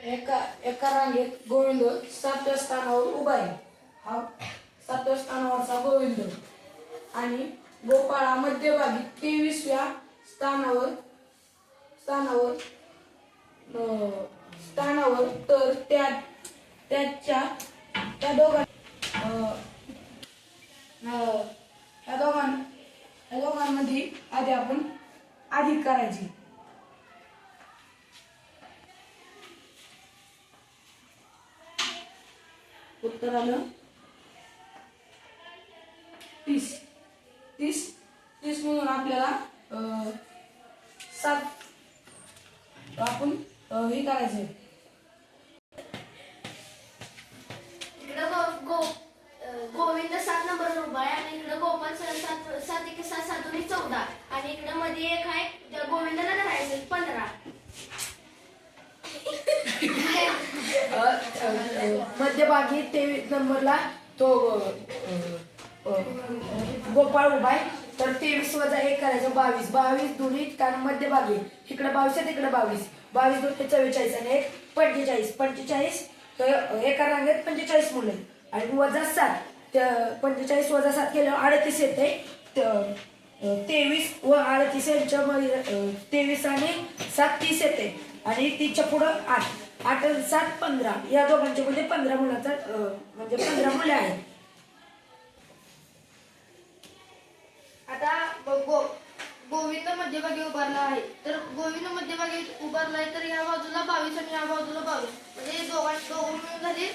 एका रांगेत गोविंद 7व्या स्थानावर उभा आहे. हा 7व्या स्थानावरचा गोविंद आणि गोपाळ हा मध्यभागी 23व्या स्थानावर तर त्या दोघांमध्ये आधी आपण अधिक करायची. उत्तर आलं 30. 30 म्हणून आपल्याला 7 आपण हे करायचं. गोविंद 7 नंबर उभा आहे आणि इकडे गोपाल 7 1 7 7 2 14 आणि इकडे मध्ये एक आहे त्या गोविंदाला धरायचं 15. मध्यभागी 23 नंबरला तो गोपाळ उभा आहे. तर 23 वजा 1 करायचं 22. 22 दोन्ही कारण मध्यभागी इकडे 22 आहे तिकडे 22. 22 2 44 आणि 1 45. 45 तर एका रांगेत 45 मुलं आणि वजा 7. 45 वजा 7 केल्यावर 38 येते. 23 व 38 यांच्यामध्ये 23 आणि 7 30 येते आणि 30च्या पुढं 8. 8 आणि 7 15. या दोघांचे म्हणजे 15 मुलाचा म्हणजे 15 मुले आहेत. आता गोविंद मध्यभागी उभारला आहे. तर गोविंद मध्यभागी उभारला आहे तर या बाजूला 22 आणि या बाजूला 22 म्हणजे दोघं झाले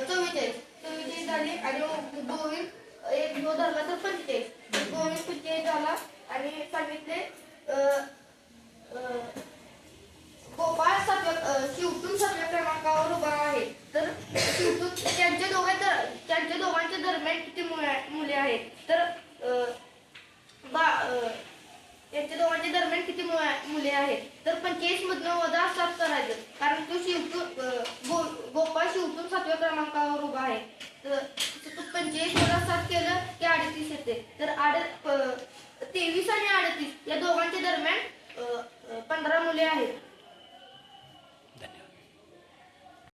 44 झाले आणि गोविंद एक जो धरला तर 45. गोविंद 45 झाला आणि सांगितले गोपाळ शिवटून 7व्या क्रमांकावर उभा आहे. तर शिवटून त्यांच्या दोघांच्या दरम्यान किती मुले आहेत तर यांच्या दोघांच्या दरम्यान किती मुले आहेत तर 45 मधनं वजा 7 करायचं कारण तो गोपाळ शिवटून 7व्या क्रमांकावर उभा आहे. तर 45 वजा 7 केलं की 38 येते. तर 23 आणि 38 या दोघांच्या दरम्यान 15 मुले आहेत.